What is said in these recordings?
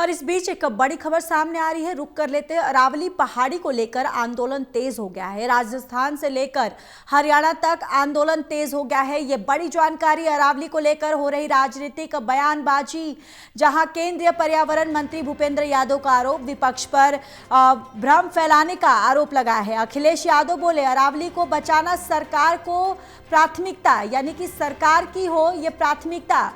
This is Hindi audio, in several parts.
और इस बीच एक बड़ी खबर सामने आ रही है, रुक कर लेते हैं। अरावली पहाड़ी को लेकर आंदोलन तेज हो गया है। राजस्थान से लेकर हरियाणा तक आंदोलन तेज हो गया है। ये बड़ी जानकारी अरावली को लेकर हो रही राजनीतिक बयानबाजी, जहां केंद्रीय पर्यावरण मंत्री भूपेंद्र यादव का आरोप, विपक्ष पर भ्रम फैलाने का आरोप लगा है। अखिलेश यादव बोले अरावली को बचाना सरकार को प्राथमिकता, यानी कि सरकार की हो ये प्राथमिकता।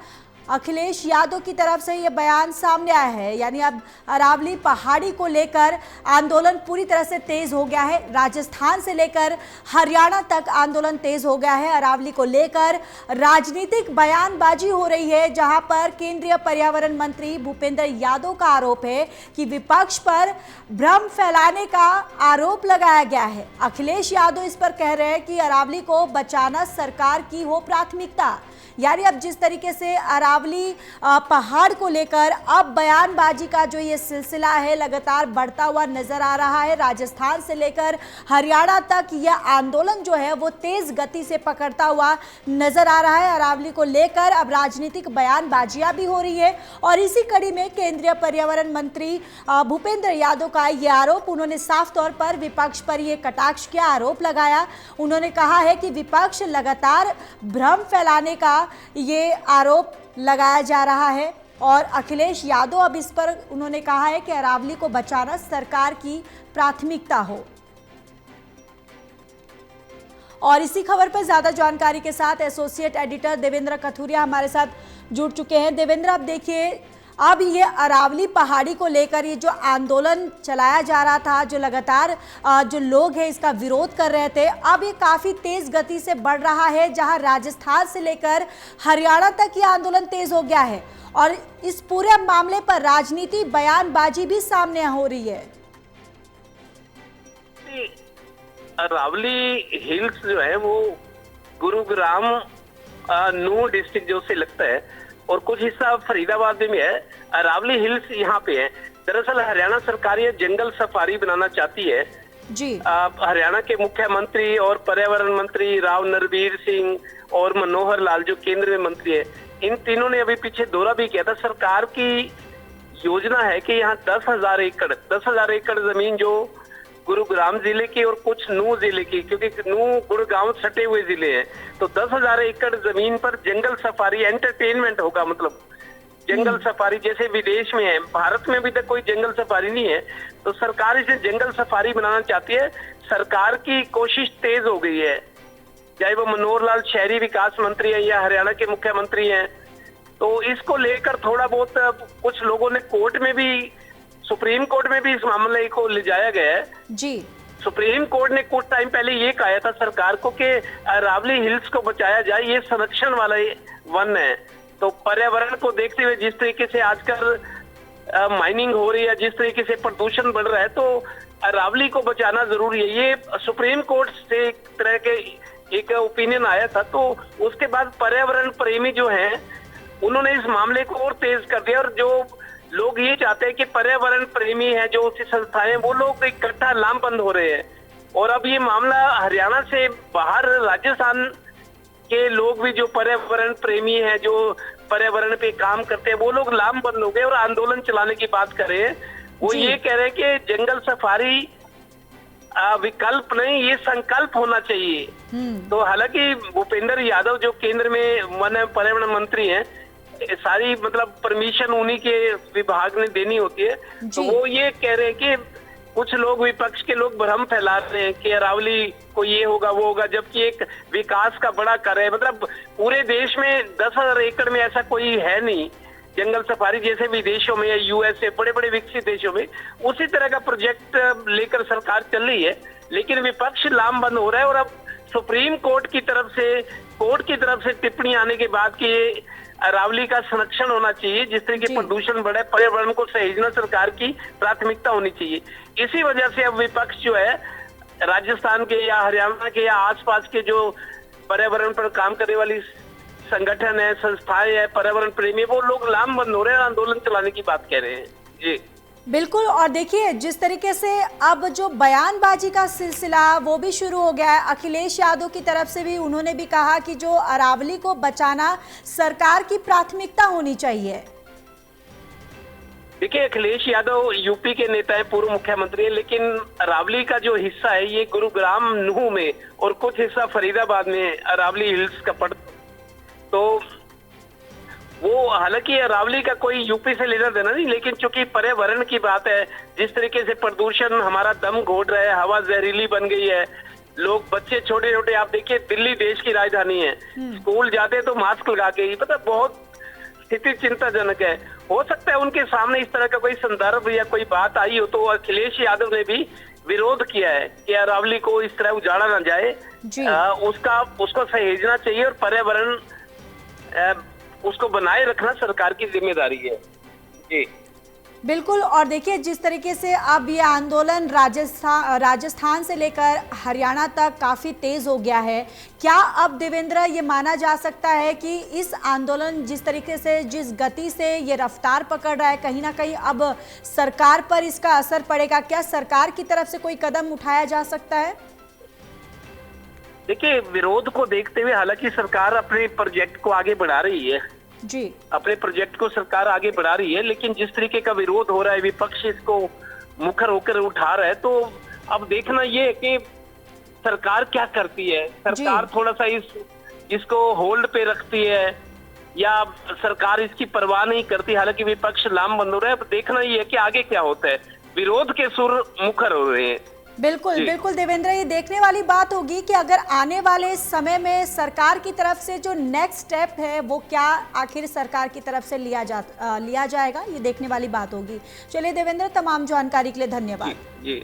अखिलेश यादव की तरफ से यह बयान सामने आया है। यानी अब अरावली पहाड़ी को लेकर आंदोलन पूरी तरह से तेज हो गया है। राजस्थान से लेकर हरियाणा तक आंदोलन तेज हो गया है। अरावली को लेकर राजनीतिक बयानबाजी हो रही है, जहां पर केंद्रीय पर्यावरण मंत्री भूपेंद्र यादव का आरोप है कि विपक्ष पर भ्रम फैलाने का आरोप लगाया गया है। अखिलेश यादव इस पर कह रहे हैं कि अरावली को बचाना सरकार की हो प्राथमिकता। यानी अब जिस तरीके से अरावली पहाड़ को लेकर अब बयानबाजी का जो ये सिलसिला है लगातार बढ़ता हुआ नजर आ रहा है। राजस्थान से लेकर हरियाणा तक यह आंदोलन जो है वो तेज गति से पकड़ता हुआ नजर आ रहा है। अरावली को लेकर अब राजनीतिक बयानबाजियां भी हो रही है और इसी कड़ी में केंद्रीय पर्यावरण मंत्री भूपेंद्र यादव का ये आरोप, उन्होंने साफ तौर पर विपक्ष पर यह कटाक्ष किया, आरोप लगाया। उन्होंने कहा है कि विपक्ष लगातार भ्रम फैलाने का ये आरोप लगाया जा रहा है और अखिलेश यादव अब इस पर उन्होंने कहा है कि अरावली को बचाना सरकार की प्राथमिकता हो। और इसी खबर पर ज्यादा जानकारी के साथ एसोसिएट एडिटर देवेंद्र कथुरिया हमारे साथ जुड़ चुके हैं। देवेंद्र, अब देखिए, अब ये अरावली पहाड़ी को लेकर ये जो आंदोलन चलाया जा रहा था, जो लगातार जो लोग हैं इसका विरोध कर रहे थे, अब ये काफ़ी तेज़ गति से बढ़ रहा है, जहां राजस्थान से लेकर हरियाणा तक ये आंदोलन तेज़ हो गया है और इस पूरे मामले पर राजनीति बयानबाजी भी सामने हो रही है। अरावली हिल्स जो है वो गुरुग्राम नूह डिस्ट्रिक्ट जो से लगता है और कुछ हिस्सा फरीदाबाद में है। अरावली हिल्स यहाँ पे है। दरअसल हरियाणा सरकार ये जंगल सफारी बनाना चाहती है जी। हरियाणा के मुख्यमंत्री और पर्यावरण मंत्री राव नरबीर सिंह और मनोहर लाल जो केंद्र में मंत्री है, इन तीनों ने अभी पीछे दौरा भी किया था। सरकार की योजना है कि यहाँ 10,000 एकड़ जमीन जो गुरुग्राम जिले की और कुछ नूह जिले की, क्योंकि नूह गुड़गांव सटे हुए जिले हैं, तो 10,000 एकड़ जमीन पर जंगल सफारी एंटरटेनमेंट होगा। मतलब जंगल सफारी जैसे विदेश में है, भारत में अभी तक कोई जंगल सफारी नहीं है, तो सरकार इसे जंगल सफारी बनाना चाहती है। सरकार की कोशिश तेज हो गई है, चाहे वो मनोहर लाल शहरी विकास मंत्री है या हरियाणा के मुख्यमंत्री हैं, तो इसको लेकर थोड़ा बहुत कुछ लोगों ने कोर्ट में भी, सुप्रीम कोर्ट में भी इस मामले को ले जाया गया है जी। सुप्रीम कोर्ट ने कुछ टाइम पहले ये कहा था सरकार को कि अरावली हिल्स को बचाया जाए, ये संरक्षण वाला वन है। तो पर्यावरण को देखते हुए जिस तरीके से आजकल माइनिंग हो रही है, जिस तरीके से प्रदूषण बढ़ रहा है, तो अरावली को बचाना जरूरी है। ये सुप्रीम कोर्ट से एक तरह के एक ओपिनियन आया था, तो उसके बाद पर्यावरण प्रेमी जो है उन्होंने इस मामले को और तेज कर दिया और जो लोग ये चाहते हैं कि पर्यावरण प्रेमी है जो उसी संस्थाएं, वो लोग इकट्ठा लामबंद हो रहे हैं। और अब ये मामला हरियाणा से बाहर राजस्थान के लोग भी जो पर्यावरण प्रेमी है, जो पर्यावरण पे काम करते हैं, वो लोग लामबंद हो गए और आंदोलन चलाने की बात कर रहे हैं। वो ये कह रहे हैं कि जंगल सफारी विकल्प नहीं, ये संकल्प होना चाहिए। तो हालांकि भूपेंद्र यादव जो केंद्र में वन पर्यावरण मंत्री हैं, सारी मतलब परमिशन उन्हीं के विभाग ने देनी होती है, तो वो ये कह रहे हैं कि कुछ लोग, विपक्ष के लोग भ्रम फैला रहे हैं कि अरावली को ये होगा वो होगा, जबकि एक विकास का बड़ा कार्य है। मतलब पूरे देश में 10,000 एकड़ में ऐसा कोई है नहीं जंगल सफारी, जैसे विदेशों में या यूएसए बड़े बड़े विकसित देशों में उसी तरह का प्रोजेक्ट लेकर सरकार चल रही है, लेकिन विपक्ष लामबंद हो रहा है। और अब सुप्रीम कोर्ट की तरफ से टिप्पणी आने के बाद कि अरावली का संरक्षण होना चाहिए, जिस तरह के प्रदूषण बढ़े, पर्यावरण को सहेजना सरकार की प्राथमिकता होनी चाहिए। इसी वजह से अब विपक्ष जो है राजस्थान के या हरियाणा के या आसपास के जो पर्यावरण पर काम करने वाली संगठन है, संस्थाएं है, पर्यावरण प्रेमी, वो लोग लामबंद हो रहे हैं, आंदोलन चलाने की बात कह रहे हैं। जी बिल्कुल। और देखिए जिस तरीके से अब जो बयानबाजी का सिलसिला वो भी शुरू हो गया है, अखिलेश यादव की तरफ से भी उन्होंने भी कहा कि जो अरावली को बचाना सरकार की प्राथमिकता होनी चाहिए। देखिए देखिए, अखिलेश यादव यूपी के नेता है, पूर्व मुख्यमंत्री है, लेकिन अरावली का जो हिस्सा है ये गुरुग्राम, नूह में और कुछ हिस्सा फरीदाबाद में अरावली हिल्स का पड़, तो वो हालांकि अरावली का कोई यूपी से लेना देना नहीं, लेकिन चूंकि पर्यावरण की बात है, जिस तरीके से प्रदूषण हमारा दम घोट रहा है, हवा जहरीली बन गई है, लोग बच्चे छोटे छोटे, आप देखिए दिल्ली देश की राजधानी है, स्कूल जाते तो मास्क लगा के ही, मतलब बहुत स्थिति चिंताजनक है। हो सकता है उनके सामने इस तरह का कोई संदर्भ या कोई बात आई हो, तो अखिलेश यादव ने भी विरोध किया है कि अरावली को इस तरह उजाड़ा ना जाए, उसको सहेजना चाहिए और पर्यावरण उसको बनाए रखना सरकार की जिम्मेदारी है। जी बिल्कुल। और देखिए, जिस तरीके से अब ये आंदोलन राजस्थान से लेकर हरियाणा तक काफ़ी तेज़ हो गया है, क्या अब देवेंद्र ये माना जा सकता है कि इस आंदोलन जिस तरीके से, जिस गति से ये रफ्तार पकड़ रहा है, कहीं ना कहीं अब सरकार पर इसका असर पड़ेगा? क्या सरकार की तरफ से कोई कदम उठाया जा सकता है? देखिए, विरोध को देखते हुए हालांकि सरकार अपने प्रोजेक्ट को आगे बढ़ा रही है जी, अपने प्रोजेक्ट को सरकार आगे बढ़ा रही है, लेकिन जिस तरीके का विरोध हो रहा है, विपक्ष इसको मुखर होकर उठा रहा है, तो अब देखना ये है कि सरकार क्या करती है। सरकार थोड़ा सा इसको होल्ड पे रखती है या सरकार इसकी परवाह नहीं करती, हालांकि विपक्ष लामबंद हो रहा है। अब देखना ये है कि आगे क्या होता है। विरोध के सुर मुखर हो रहे हैं। बिल्कुल बिल्कुल देवेंद्र, ये देखने वाली बात होगी कि अगर आने वाले समय में सरकार की तरफ से जो नेक्स्ट स्टेप है वो क्या आखिर सरकार की तरफ से लिया जाएगा, ये देखने वाली बात होगी। चलिए देवेंद्र, तमाम जानकारी के लिए धन्यवाद। जी।